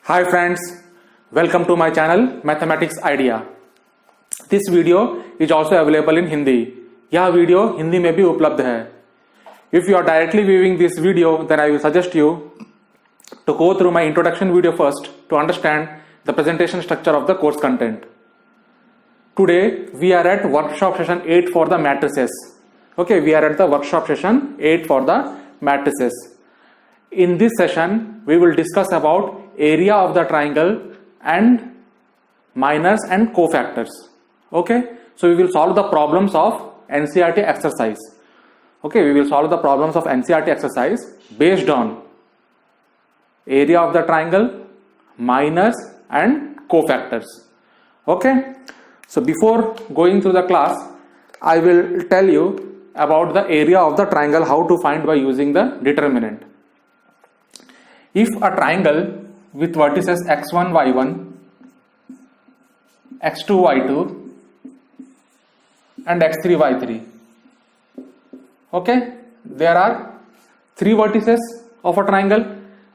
Hi friends, welcome to my channel Mathematics Idea. This video is also available in Hindi. यह video Hindi में भी उपलब्ध है. If you are directly viewing this video, then I will suggest you to go through my introduction video first to understand the presentation structure of the course content. Today we are at workshop session 8 for the matrices. Okay, we are at the workshop session 8 for the matrices. In this session we will discuss about area of the triangle and minors and cofactors. Okay, so we will solve the problems of NCERT exercise. Okay, we will solve the problems of NCERT exercise based on area of the triangle, minors and cofactors. Okay, so before going through the class, I will tell you about the area of the triangle, how to find by using the determinant. If a triangle with vertices x1 y1, x2 y2 and x3 y3, okay, there are three vertices of a triangle.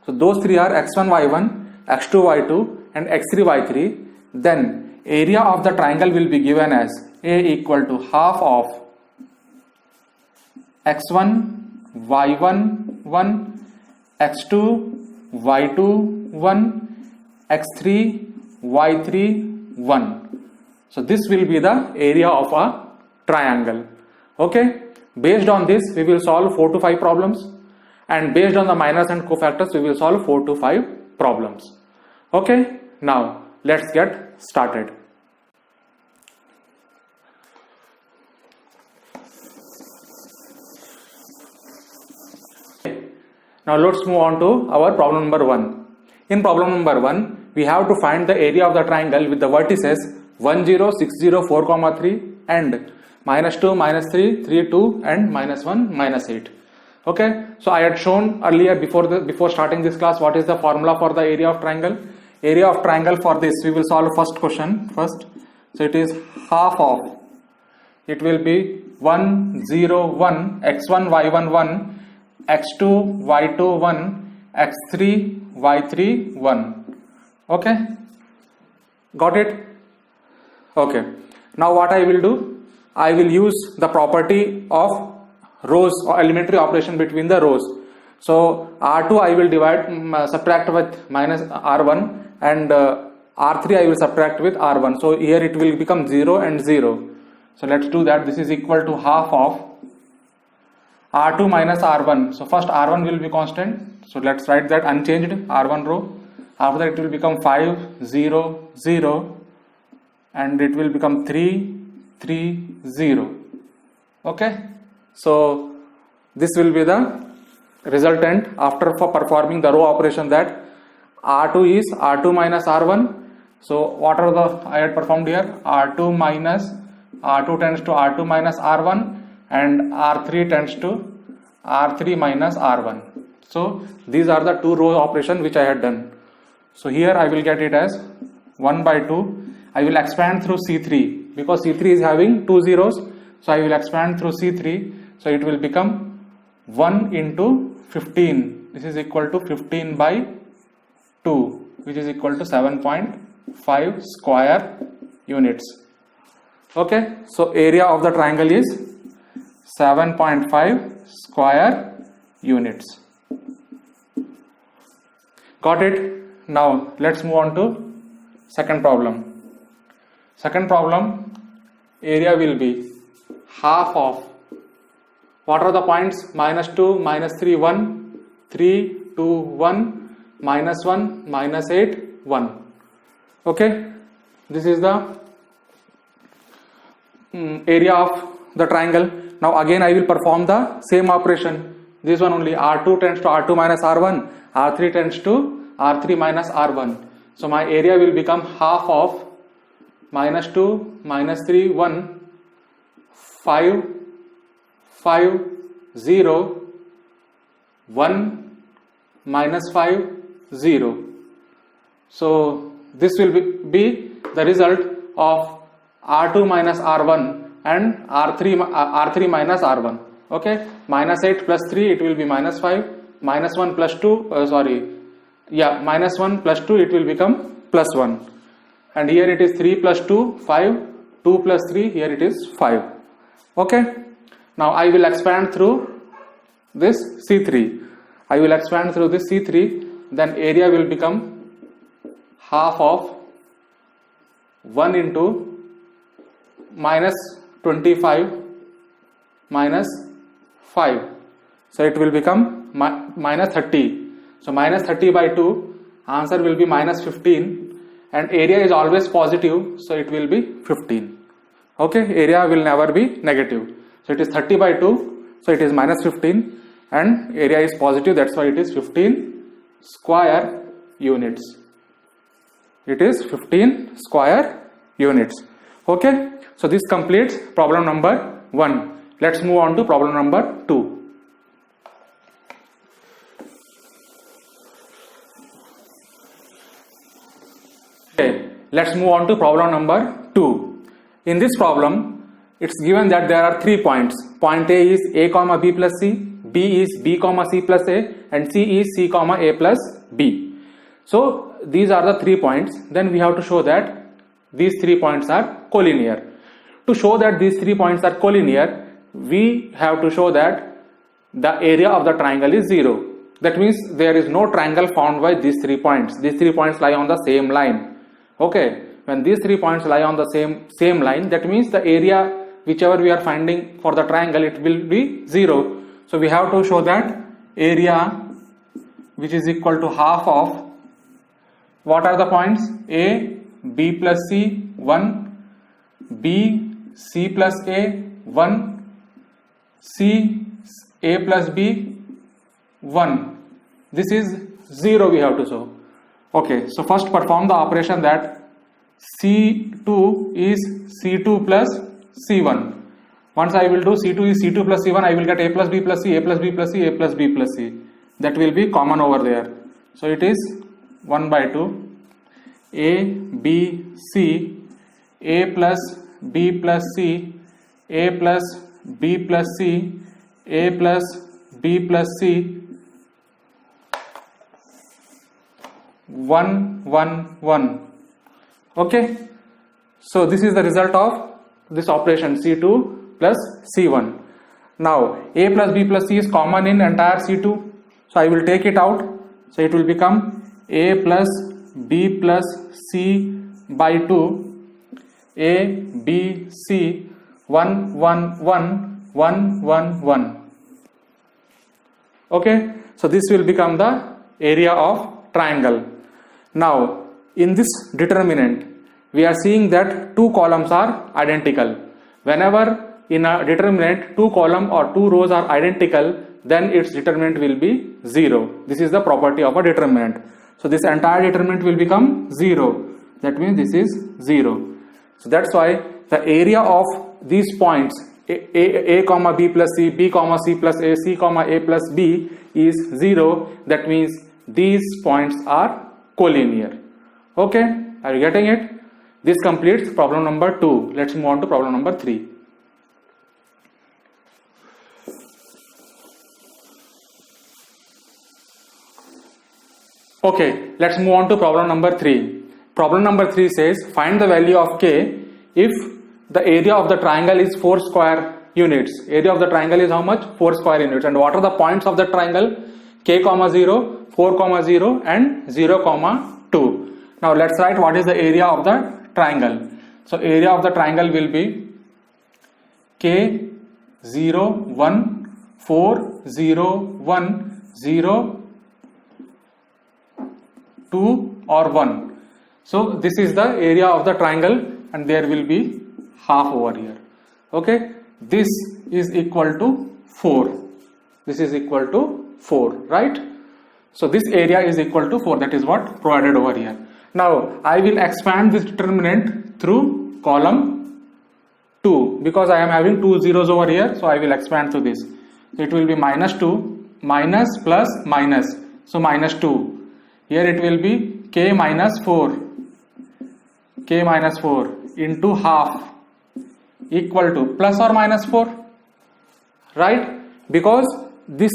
So those three are x1 y1, x2 y2 and x3 y3. Then area of the triangle will be given as A equal to half of x1 y1 1, x2 y2 1, x3 y3 1. So this will be the area of a triangle. Okay, based on this we will solve 4 to 5 problems, and based on the minors and cofactors we will solve 4 to 5 problems. Okay, now let's get started. Now let's move on to our problem number 1. In problem number 1, we have to find the area of the triangle with the vertices 1 0 6 0 4 3 and -2 -3 3 2 and -1 -8. Okay, so I had shown earlier before starting this class what is the formula for the area of triangle. Area of triangle, for this we will solve first question first. So it is half of, it will be 1 0 1 x1 y1 1, x2 y2 1, x3 y3 1. Okay, got it? Okay, now what I will do, I will use the property of rows or elementary operation between the rows. So r2 I will subtract with minus r1, and r3 I will subtract with r1. So here it will become 0 and 0. So let's do that. This is equal to half of r2 minus r1. So first r1 will be constant, so let's write that unchanged r1 row. After that it will become 5 0 0 and it will become 3 3 0. Okay, so this will be the resultant after performing the row operation, that r2 is r2 minus r1. So what are the I had performed here, r2 minus r2 tends to r2 minus r1 and r3 tends to r3 minus r1. So these are the two row operation which I had done. So here I will get it as 1 by 2. I will expand through C3 because C3 is having two zeros. So I will expand through C3. So it will become 1 into 15. This is equal to 15 by 2, which is equal to 7.5 square units. Okay, so area of the triangle is 7.5 square units. Got it? Now let's move on to second problem. Second problem, area will be half of, what are the points, -2 -3 1, 3 2 1, -1 -8 1. Okay, this is the area of the triangle. Now again I will perform the same operation. This one only, r2 tends to r2 minus r1, r3 tends to r3 minus r1. So my area will become half of -2 -3 1, 5 5 0 1 -5 0. So this will be the result of r2 minus r1 and r3 minus r1. Okay, -8 plus 3 it will be -5, -1 plus 2 Yeah, minus 1 plus 2, it will become plus 1. And here it is 3 plus 2, 5, 2 plus 3, here it is 5. Okay. Now I will expand through this C3. I will expand through this C3, then area will become half of 1 into minus 25 minus 5. So it will become minus 30. So minus 30 by 2, answer will be minus 15, and area is always positive, so it will be 15. Okay, area will never be negative. So it is 30 by 2, so it is minus 15, and area is positive, that's why it is 15 square units. It is 15 square units. Okay, so this completes problem number 1. Let's move on to problem number 2. Okay, let's move on to problem number 2. In this problem, it's given that there are 3 points. Point A is A comma B plus C, B is B comma C plus A, and C is C comma A plus B. So these are the 3 points. Then we have to show that these 3 points are collinear. To show that these 3 points are collinear, we have to show that the area of the triangle is 0. That means there is no triangle found by these 3 points. These 3 points lie on the same line. Okay, when these 3 points lie on the same line, that means the area whichever we are finding for the triangle, it will be 0. So we have to show that area which is equal to half of, what are the points? A, B plus C, 1, B, C plus A, 1, C, A plus B, 1. This is 0 we have to show. Okay, so first perform the operation that C2 is C2 plus C1. Once I will do C2 is C2 plus C1, I will get A plus B plus C, A plus B plus C, A plus B plus C. That will be common over there. So it is 1 by 2. A, B, C, A plus B plus C, A plus B plus C, A plus B plus C, 1, 1, 1. Okay. So this is the result of this operation C2 plus C1. Now A plus B plus C is common in entire C2. So I will take it out. So it will become A plus B plus C by 2. A, B, C, 1, 1, 1, 1, 1, 1. Okay. So this will become the area of triangle. Now in this determinant, we are seeing that 2 columns are identical. Whenever in a determinant 2 columns or 2 rows are identical, then its determinant will be 0. This is the property of a determinant. So this entire determinant will become 0. That means this is 0. So that's why the area of these points A comma B plus C, B comma C plus A, C comma A plus B is 0. That means these points are collinear. Okay, are you getting it? This completes problem number 2. Let's move on to problem number 3. Okay, let's move on to problem number 3. Problem number 3 says find the value of K if the area of the triangle is 4 square units. Area of the triangle is how much? 4 square units. And what are the points of the triangle? K comma 0, 4 comma 0 and 0 comma 2. Now let's write what is the area of the triangle. So area of the triangle will be K 0, 1, 4, 0, 1, 0, 2 or 1. So this is the area of the triangle and there will be half over here. Okay, this is equal to 4. This is equal to 4, right? So this area is equal to 4. That is what provided over here. Now I will expand this determinant through column 2 because I am having 2 zeros over here. So I will expand through this. So it will be minus 2, minus plus minus. So minus 2. Here it will be K minus 4. K minus 4 into half equal to plus or minus 4. Right? Because this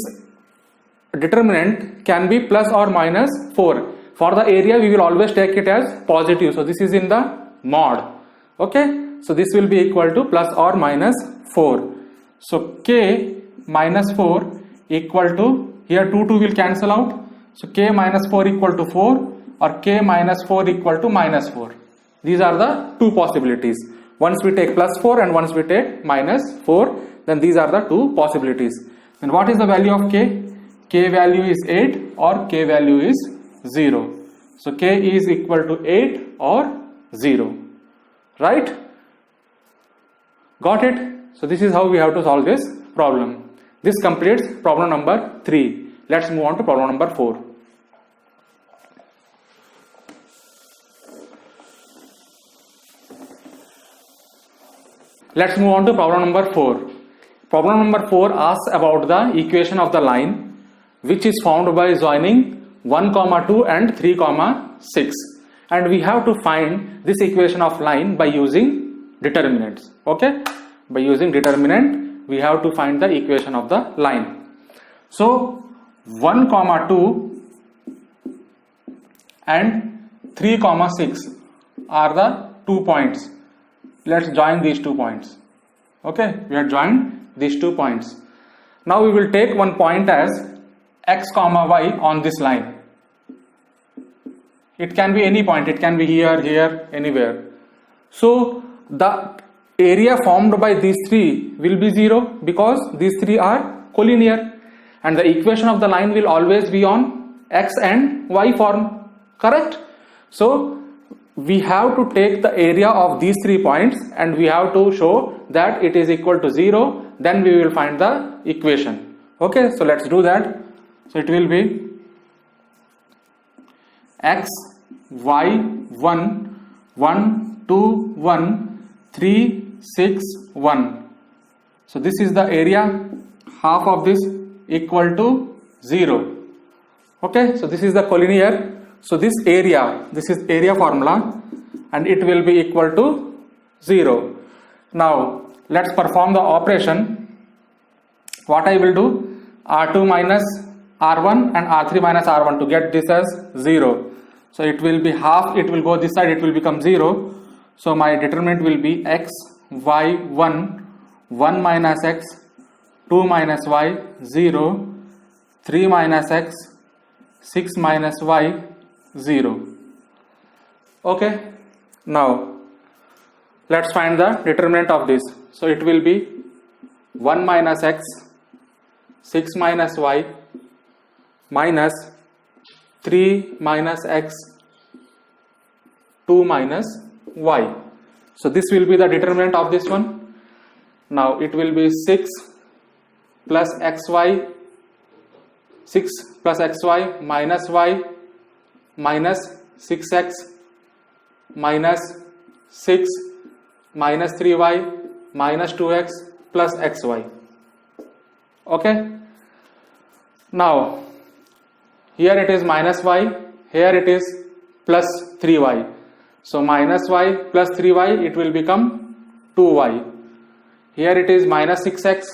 determinant can be plus or minus 4. For the area we will always take it as positive, so this is in the mod. Okay, so this will be equal to plus or minus 4. So k minus 4 equal to, here 2 will cancel out, so k minus 4 equal to 4 or k minus 4 equal to minus 4. These are the two possibilities. Once we take plus 4 and once we take minus 4, then these are the two possibilities. Then what is the value of k? K value is 8 or k value is 0. So k is equal to 8 or 0. Right? Got it? So this is how we have to solve this problem. This completes problem number 3. Let's move on to problem number 4. Let's move on to problem number 4. Problem number 4 asks about the equation of the line which is found by joining 1, 2 and 3, 6. And we have to find this equation of line by using determinants. Okay? By using determinant, we have to find the equation of the line. So 1, 2 and 3, 6 are the 2 points. Let's join these 2 points. Okay, we have joined these 2 points. Now we will take one point as x, y on this line. It can be any point, it can be here, here, anywhere. So the area formed by these 3 will be 0 because these 3 are collinear, and the equation of the line will always be on x and y form. Correct? So we have to take the area of these 3 points and we have to show that it is equal to 0, then we will find the equation. Okay, so let's do that. So it will be x, y, 1, 1, 2, 1, 3, 6, 1. So this is the area, half of this equal to 0. Okay, so this is the collinear. So this is area formula and it will be equal to 0. Now let's perform the operation. What I will do, R2 minus R1 and R3 minus R1 to get this as 0. So it will be half, it will go this side, it will become 0. So my determinant will be x, y, 1, 1 minus x, 2 minus y, 0, 3 minus x, 6 minus y, 0. Okay, now let's find the determinant of this. So it will be 1 minus x, 6 minus y, minus 3 minus x, 2 minus y. So this will be the determinant of this one. Now it will be 6 plus xy, 6 plus xy minus y minus 6x minus 6 minus 3y minus 2x plus xy. Okay. Now here it is minus y, here it is plus 3y. So minus y plus 3y, it will become 2y. Here it is minus 6x,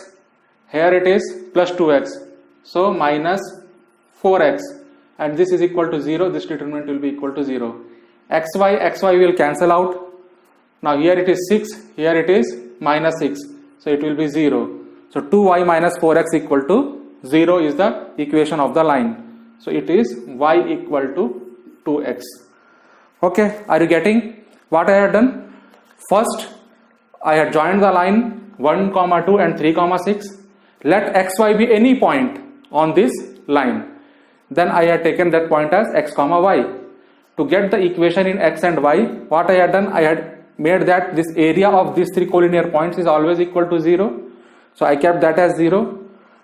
here it is plus 2x. So minus 4x, and this is equal to 0, this determinant will be equal to 0. xy will cancel out. Now here it is 6, here it is minus 6, so it will be 0. So 2y minus 4x equal to 0 is the equation of the line. So it is y equal to 2x. Okay, are you getting what I had done? First, I had joined the line 1, 2 and 3, 6. Let xy be any point on this line. Then I had taken that point as x, y. To get the equation in x and y, what I had done, I had made that this area of these 3 collinear points is always equal to 0. So I kept that as 0,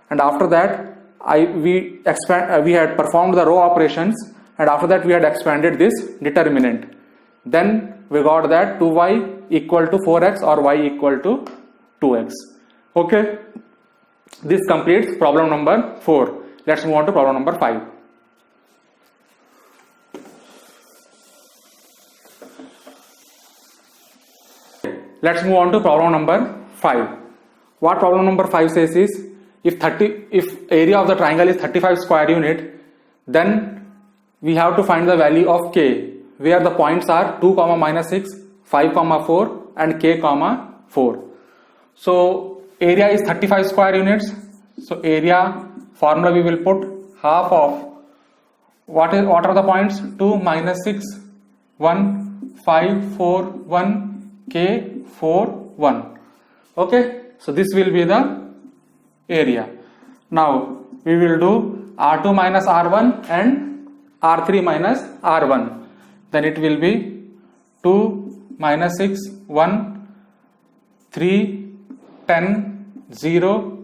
and after that we had performed the row operations, and after that we had expanded this determinant. Then we got that 2y equal to 4x or y equal to 2x. Okay, this completes problem number 4. Let's move on to problem number 5. Let's move on to problem number 5. What problem number 5 says is, if area of the triangle is 35 square unit, then we have to find the value of k, where the points are 2 comma minus 6, 5 comma 4 and k comma 4. So area is 35 square units. So area formula we will put half of what are the points? 2 minus 6, 1, 5, 4, 1, k, 4, 1. Okay, so this will be the area. Now we will do R2 minus R1 and R3 minus R1. Then it will be 2 minus 6, 1, 3, 10, 0,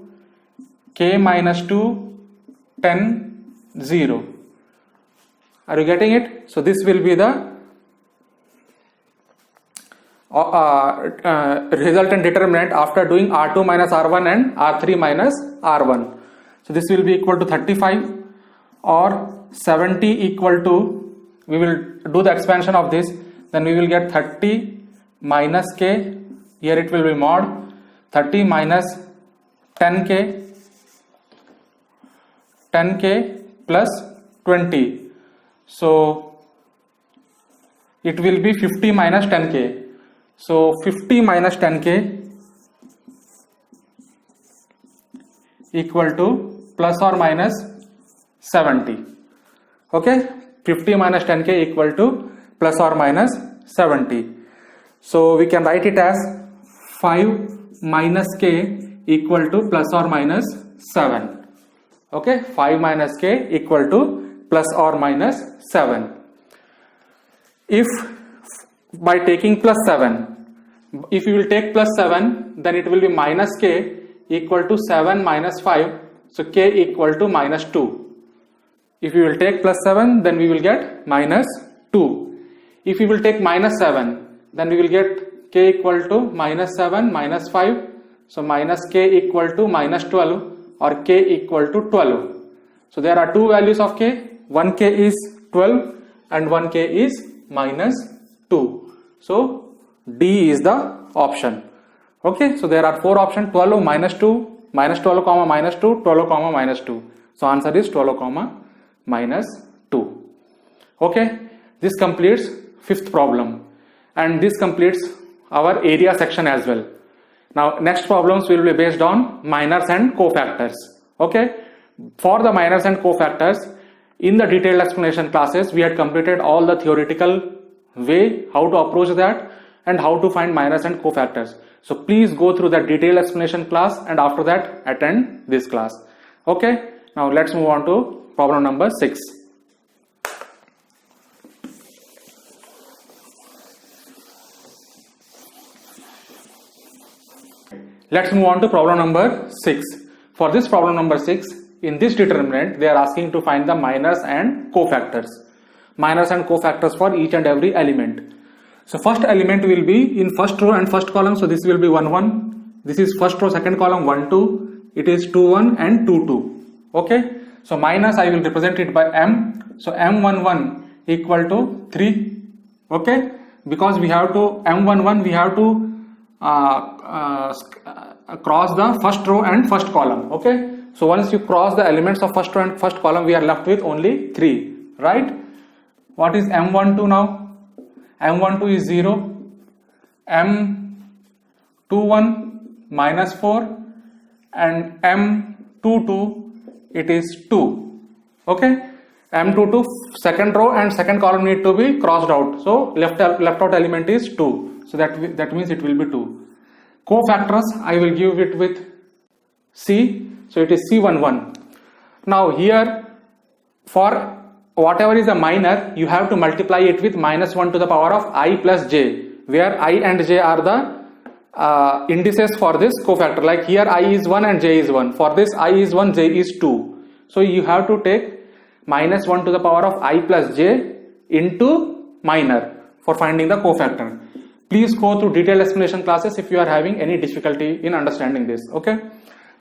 k minus 2, 10, 0. Are you getting it? So this will be the resultant determinant after doing R2 minus R1 and R3 minus R1. So this will be equal to 35 or 70 equal to, we will do the expansion of this, then we will get 30 minus k, here it will be mod 30 minus 10k plus 20. So it will be 50 minus 10k. So 50 minus 10k equal to plus or minus 70. Okay, 50 minus 10k equal to plus or minus 70. So we can write it as 5 minus k equal to plus or minus 7. Okay, 5 minus k equal to plus or minus 7. If by taking plus 7, if you will take plus 7, then it will be minus k equal to 7 minus 5. So k equal to minus 2. If you will take plus 7, then we will get minus 2. If we will take minus 7, then we will get k equal to minus 7 minus 5. So minus k equal to minus 12 or k equal to 12. So there are two values of k. One k is 12 and one k is minus 2. So D is the option. Okay, so there are four options: 12 minus 2, minus 12 comma minus 2, 12 comma minus 2. So answer is 12 comma minus 2. Okay, this completes fifth problem and this completes our area section as well. Now next problems will be based on minors and cofactors. Okay, for the minors and cofactors, in the detailed explanation classes we had completed all the theoretical way how to approach that and how to find minors and cofactors. So please go through that detailed explanation class and after that attend this class. Okay, now let's move on to problem number 6. Let's move on to problem number 6. For this problem number 6, in this determinant they are asking to find the minors and cofactors. Minors and cofactors for each and every element. So first element will be in first row and first column. So this will be 1 1. This is first row, second column 1 2. It is 2 1 and 2 2. Okay. So minus I will represent it by m. So m11 equal to 3. Okay. Because we have to m11 we have to cross the first row and first column. Okay. So once you cross the elements of first row and first column, we are left with only 3. Right. What is m12 now? M12 is 0, M21 minus 4 and M22 it is 2. Okay, M22 second row and second column need to be crossed out. So left out element is 2. So that means it will be 2. Cofactors I will give it with C. So it is C11. Now here for whatever is a minor, you have to multiply it with minus 1 to the power of I plus j, where I and j are the indices for this cofactor. Like here I is 1 and j is 1. For this I is 1, j is 2. So you have to take minus 1 to the power of I plus j into minor for finding the cofactor. Please go through detailed explanation classes if you are having any difficulty in understanding this. Okay.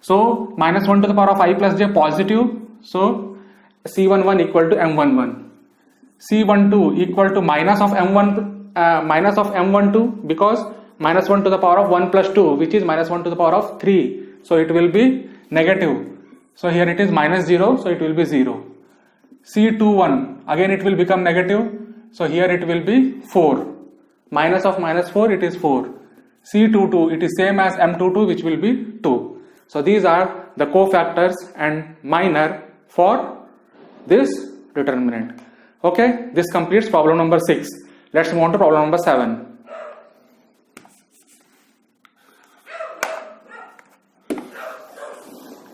So minus 1 to the power of I plus j positive. So C11 equal to M11. C12 equal to minus of M12 because minus 1 to the power of 1 plus 2 which is minus 1 to the power of 3. So it will be negative. So here it is minus 0, so it will be 0. C21, again it will become negative. So here it will be 4. Minus of minus 4, it is 4. C22, it is same as M22, which will be 2. So these are the cofactors and minor for this determinant. Okay, this completes problem number 6. Let's move on to problem number 7.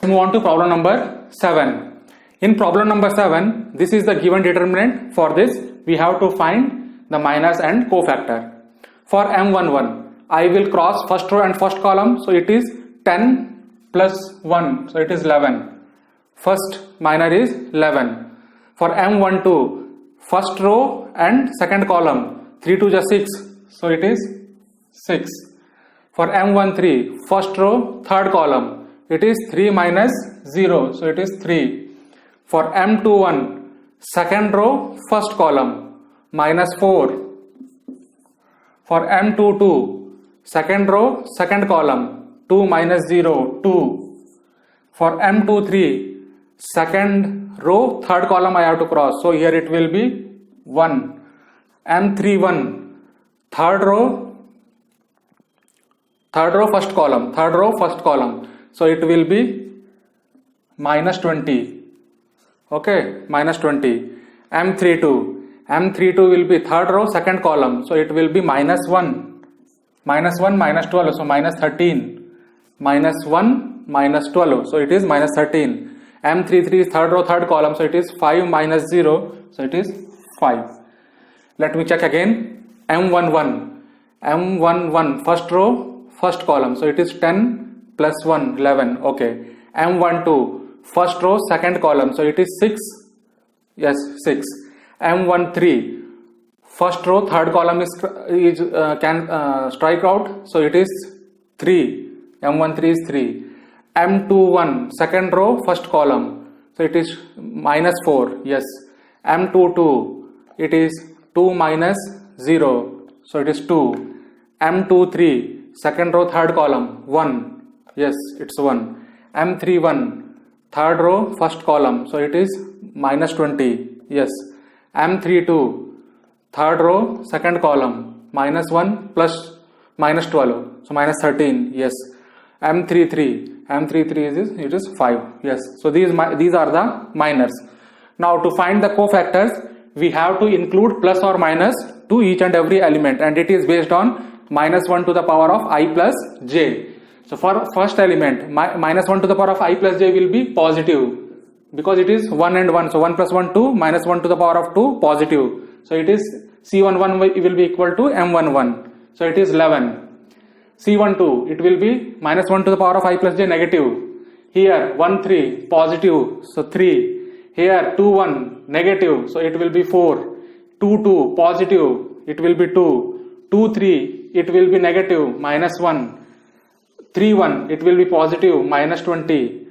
Move on to problem number 7. In problem number 7, this is the given determinant. For this, we have to find the minors and cofactor. For M11, I will cross first row and first column. So it is 10 plus 1. So it is 11. First minor is 11. For M12, first row and second column. 3 2 is 6. So it is 6. For M13, first row, third column. It is 3 minus 0, so it is 3. For M21, second row, first column, minus 4. For M22, second row, second column, 2 minus 0, 2. For M23, second row, third column I have to cross, so here it will be 1. M31, third row, first column. So it will be minus 20. Okay, minus 20. M32 will be third row, second column. So it will be minus 1. Minus 1, minus 12. So minus 13. Minus 1, minus 12. So it is minus 13. M33 is third row, third column. So it is 5 minus 0. So it is 5. Let me check again. M11, first row, first column. So it is 10. Plus 1, 11. Okay. M12, first row, second column. So it is 6. Yes, 6. M13, first row, third column can strike out. So it is 3. M13 is 3. M21, second row, first column. So it is minus 4. Yes. M22, it is 2 minus 0. So it is 2. M23, second row, third column, 1. Yes, it's 1. M31, third row, first column. So it is minus 20. Yes. M32, third row, second column. Minus 1 plus minus 12. So minus 13. Yes. M33 is 5. Yes. So these are the minors. Now to find the cofactors, we have to include plus or minus to each and every element, and it is based on minus 1 to the power of I plus j. So for first element, minus 1 to the power of I plus j will be positive because it is 1 and 1. So 1 plus 1, 2, minus 1 to the power of 2, positive. So it is C11 will be equal to M11. So it is 11. C12, it will be minus 1 to the power of I plus j, negative. Here 1, 3, positive. So 3. Here 2, 1, negative. So it will be 4. 2, 2, positive. It will be 2. 2, 3, it will be negative, minus 1. 3, 1, it will be positive, minus 20.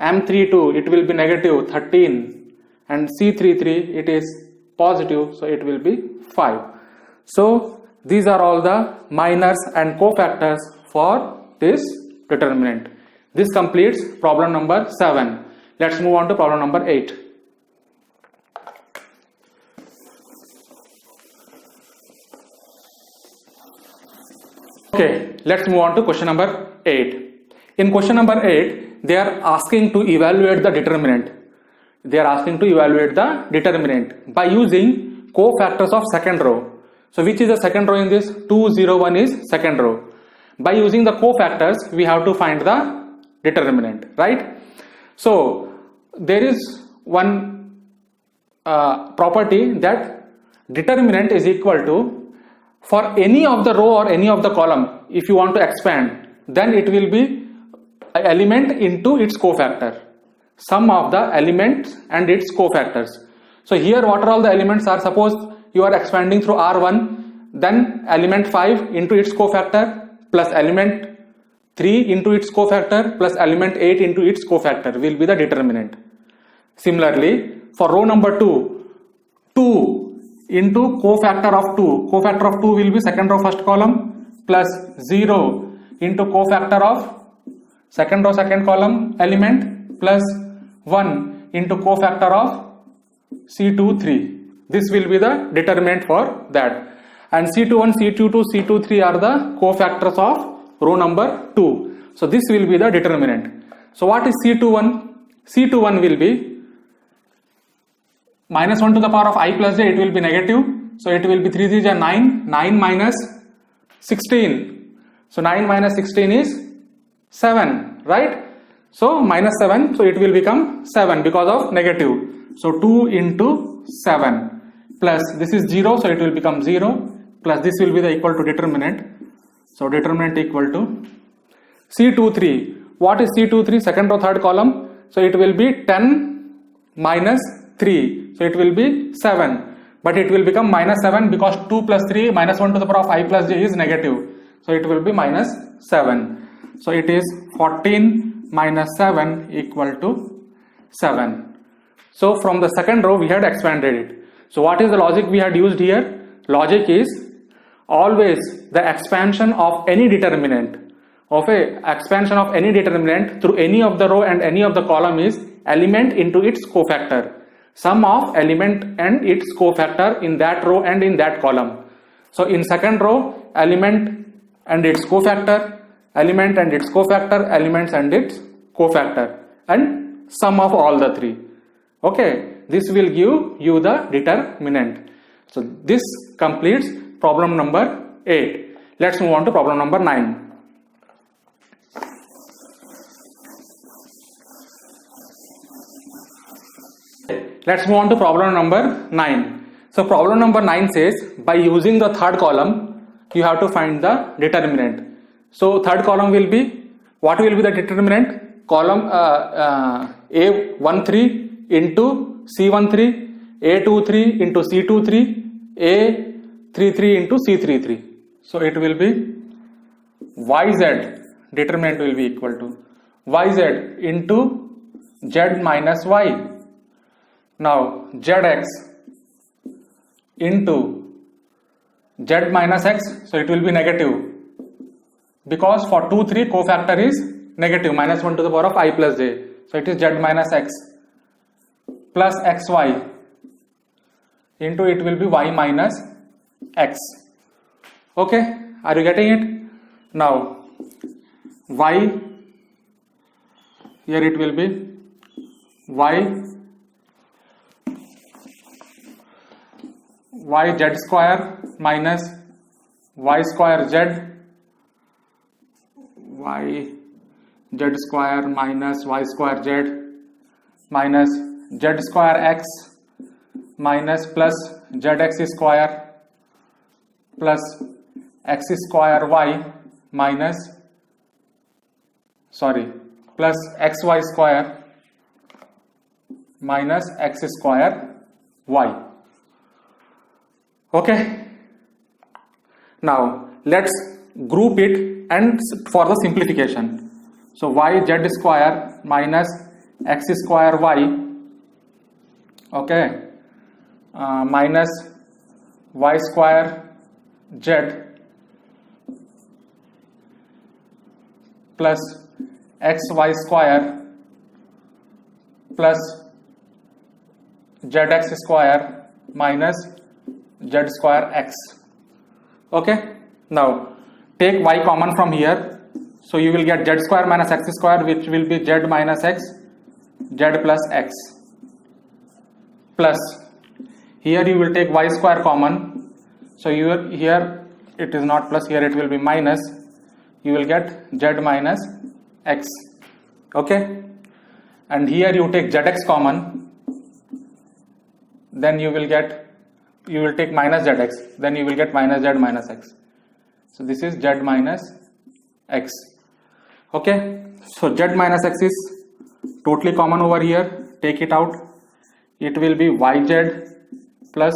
M32, it will be negative, 13. And C33, it is positive, so it will be 5. So these are all the minors and cofactors for this determinant. This completes problem number 7. Let's move on to problem number 8. Okay, let's move on to question number 8. In question number 8, they are asking to evaluate the determinant. They are asking to evaluate the determinant by using cofactors of second row. So which is the second row in this? 2, 0, 1 is second row. By using the cofactors, we have to find the determinant, right? So there is one property that determinant is equal to, for any of the row or any of the column, if you want to expand, then it will be an element into its cofactor. Sum of the elements and its cofactors. So here what are all the elements are? Suppose you are expanding through R1, then element 5 into its cofactor plus element 3 into its cofactor plus element 8 into its cofactor will be the determinant. Similarly, for row number 2, 2 into cofactor of 2. Cofactor of 2 will be second row first column plus 0 into cofactor of second row second column element plus 1 into cofactor of C23. This will be the determinant for that. And C21, C22, C23 are the cofactors of row number 2. So this will be the determinant. So what is C21? C21 will be minus 1 to the power of I plus j, it will be negative. So it will be 3 3 is 9, 9 minus 16. So 9 minus 16 is 7, right? So minus 7, so it will become 7 because of negative. So 2 into 7 plus this is 0, so it will become 0 plus this will be the equal to determinant. So determinant equal to C23. What is C23? Second row third column. So it will be 10 minus 3. So it will be 7. But it will become minus 7 because 2 plus 3 minus 1 to the power of I plus j is negative. So it will be minus 7. So it is 14 minus 7 equal to 7. So from the second row we had expanded it. So what is the logic we had used here? Logic is always the expansion of any determinant through any of the row and any of the column is element into its cofactor. Sum of element and its cofactor in that row and in that column. So in second row, element and its cofactor, element and its cofactor, elements and its cofactor, and sum of all the three. Okay, this will give you the determinant. So this completes problem number 8. Let's move on to problem number 9. Let's move on to problem number 9. So problem number 9 says by using the third column you have to find the determinant. So third column will be, what will be the determinant? Column A13 into C13, A23 into C23, A33 into C33. So it will be YZ, determinant will be equal to YZ into Z minus Y. Now Zx into Z minus X, so it will be negative because for 2, 3 cofactor is negative, minus 1 to the power of I plus j. So it is Z minus X plus XY into it will be Y minus X. Okay, are you getting it? Now Y, here it will be Y z square minus y square z, y z square minus y square z minus z square x minus plus zx square plus x square y minus plus xy square minus x square y. Okay, now let's group it and for the simplification. So y z square minus x square y, okay, minus y square z plus xy square plus zx square minus z square x. Okay, now take y common from here, so you will get z square minus x square, which will be z minus x, z plus x, plus here you will take y square common, so here it is not plus, here it will be minus, you will get z minus x. Okay, and here you take zx common, then you will take minus zx, then you will get minus z minus x. So this is z minus x. Okay, so z minus x is totally common over here, take it out, it will be yz plus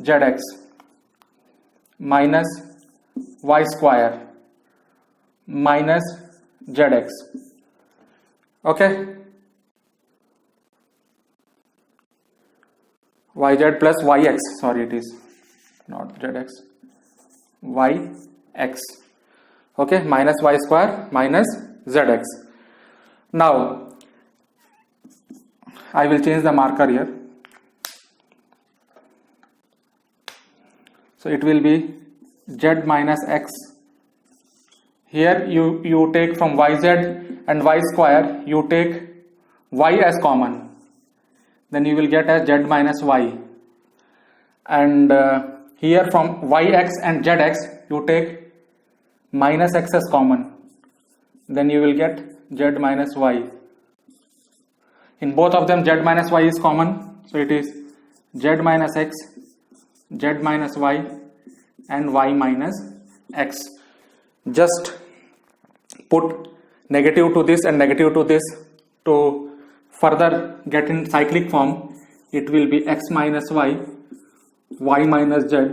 zx minus y square minus zx. Okay, yz plus yx, sorry, it is not zx, yx. Okay, minus y square minus zx. Now I will change the marker here. So it will be z minus x. Here you take from yz and y square, you take y as common. Then you will get as z minus y. And here from yx and zx, you take minus x as common. Then you will get z minus y. In both of them, z minus y is common. So it is z minus x, z minus y, and y minus x. Just put negative to this and negative to this to further get in cyclic form. It will be x minus y, y minus z,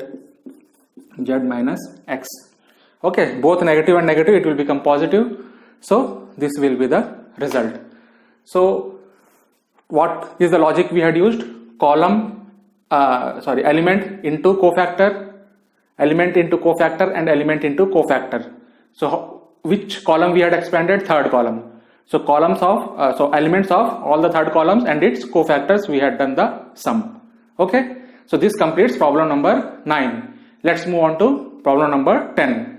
z minus x. Okay, both negative and negative, it will become positive. So this will be the result. So what is the logic we had used? Element into cofactor, element into cofactor, and element into cofactor. So which column we had expanded? Third column. So columns of elements of all the third columns and its cofactors, we had done the sum. Okay, so this completes problem number 9. Let's move on to problem number 10.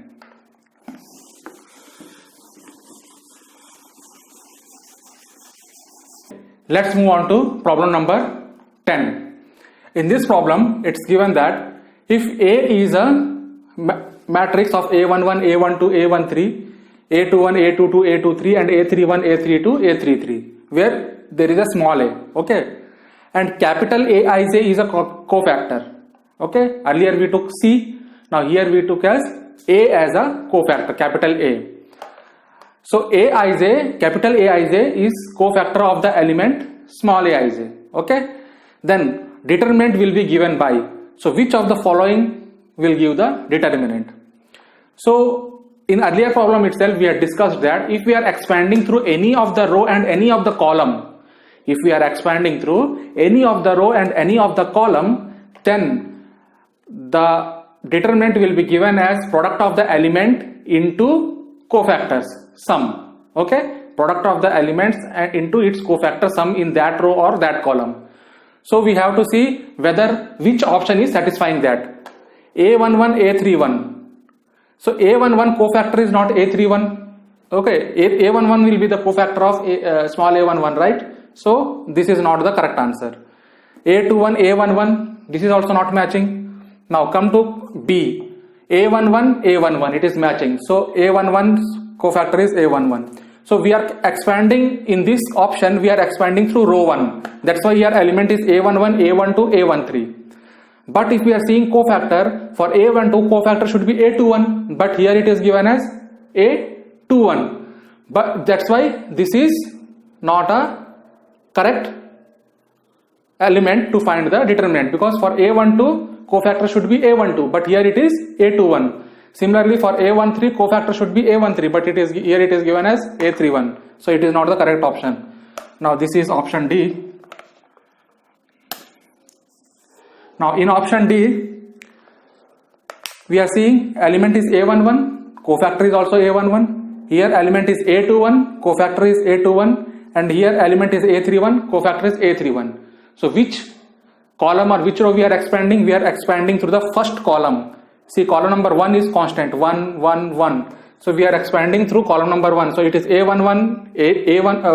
Let's move on to problem number 10. In this problem, it's given that if A is a matrix of A11, A12, A13, A21, A22, A23, and A31, A32, A33, where there is a small a, okay, and capital Aij is a cofactor, okay. Earlier we took C, now here we took as A as a cofactor, capital A. So Aij, capital Aij is cofactor of the element small aij, okay. Then determinant will be given by, so which of the following will give the determinant? So in earlier problem itself we had discussed that if we are expanding through any of the row and any of the column, if we are expanding through any of the row and any of the column, then the determinant will be given as product of the element into cofactors sum, okay, product of the elements into its cofactor sum in that row or that column. So we have to see whether which option is satisfying that. A11, A31. So A11 cofactor is not A31. Okay, A11 will be the cofactor of small a11, right? So this is not the correct answer. A21, A11, this is also not matching. Now come to B. A11, A11, it is matching. So A11's cofactor is A11. So we are expanding in this option, we are expanding through row 1. That's why here element is A11, A12, A13. But if we are seeing cofactor, for A12 cofactor should be A21, but here it is given as A21. But that's why this is not a correct element to find the determinant, because for A12 cofactor should be A12, but here it is A21. Similarly for A13 cofactor should be A13, but here it is given as A31. So it is not the correct option. Now this is option D. Now in option D, we are seeing element is A11, cofactor is also A11. Here element is A21, cofactor is A21, and here element is A31, cofactor is A31. So which column or which row we are expanding? We are expanding through the first column. See, column number 1 is constant, 1, 1, 1. So we are expanding through column number 1. So it is A11,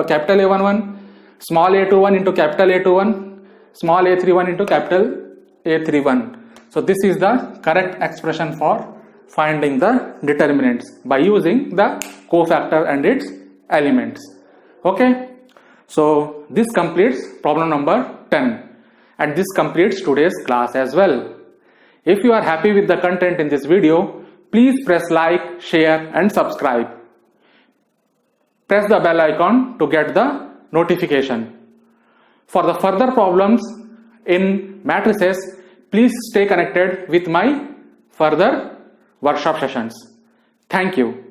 capital A11, small a21 into capital A21, small a31 into capital A31. So this is the correct expression for finding the determinants by using the cofactor and its elements. Okay. So this completes problem number 10, and this completes today's class as well. If you are happy with the content in this video, please press like, share and subscribe. Press the bell icon to get the notification. For the further problems in matrices, please stay connected with my further workshop sessions. Thank you.